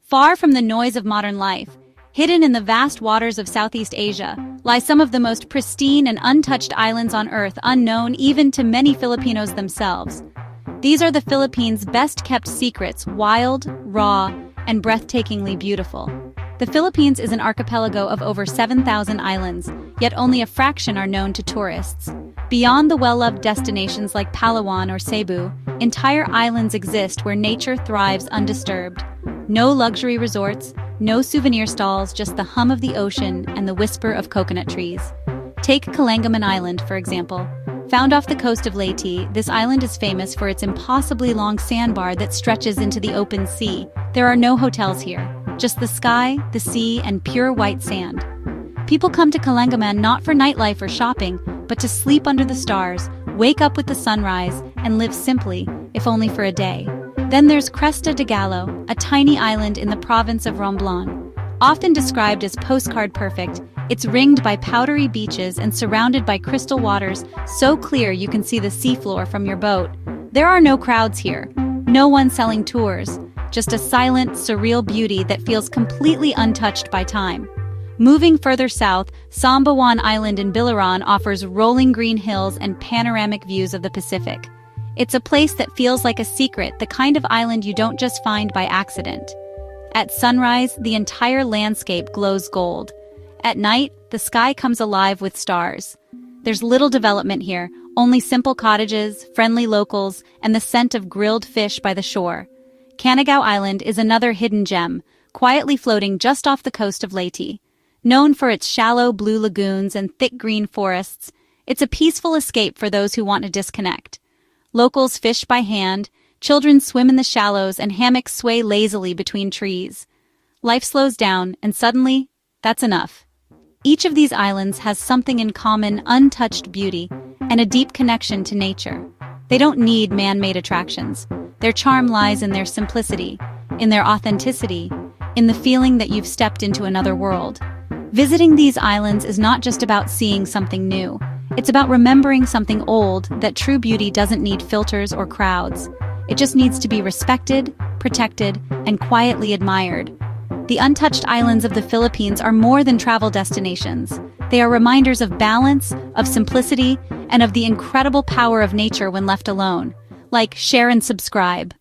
Far from the noise of modern life, hidden in the vast waters of Southeast Asia, lie some of the most pristine and untouched islands on Earth, unknown even to many Filipinos themselves. These are the Philippines' best-kept secrets, wild, raw, and breathtakingly beautiful. The Philippines is an archipelago of over 7,000 islands, yet only a fraction are known to tourists. Beyond the well-loved destinations like Palawan or Cebu, entire islands exist where nature thrives undisturbed. No luxury resorts, no souvenir stalls, just the hum of the ocean and the whisper of coconut trees. Take Kalanggaman Island, for example. Found off the coast of Leyte, this island is famous for its impossibly long sandbar that stretches into the open sea. There are no hotels here, just the sky, the sea, and pure white sand. People come to Kalanggaman not for nightlife or shopping, but to sleep under the stars, wake up with the sunrise, and live simply, if only for a day. Then there's Cresta de Gallo, a tiny island in the province of Romblon. Often described as postcard perfect, it's ringed by powdery beaches and surrounded by crystal waters so clear you can see the seafloor from your boat. There are no crowds here, no one selling tours, just a silent, surreal beauty that feels completely untouched by time. Moving further south, Sambawan Island in Biliran offers rolling green hills and panoramic views of the Pacific. It's a place that feels like a secret, the kind of island you don't just find by accident. At sunrise, the entire landscape glows gold. At night, the sky comes alive with stars. There's little development here, only simple cottages, friendly locals, and the scent of grilled fish by the shore. Canigao Island is another hidden gem, quietly floating just off the coast of Leyte. Known for its shallow blue lagoons and thick green forests, it's a peaceful escape for those who want to disconnect. Locals fish by hand, children swim in the shallows, and hammocks sway lazily between trees. Life slows down, and suddenly, that's enough. Each of these islands has something in common: untouched beauty and a deep connection to nature. They don't need man-made attractions. Their charm lies in their simplicity, in their authenticity, in the feeling that you've stepped into another world. Visiting these islands is not just about seeing something new. It's about remembering something old, that true beauty doesn't need filters or crowds. It just needs to be respected, protected, and quietly admired. The untouched islands of the Philippines are more than travel destinations. They are reminders of balance, of simplicity, and of the incredible power of nature when left alone. Like, share, and subscribe.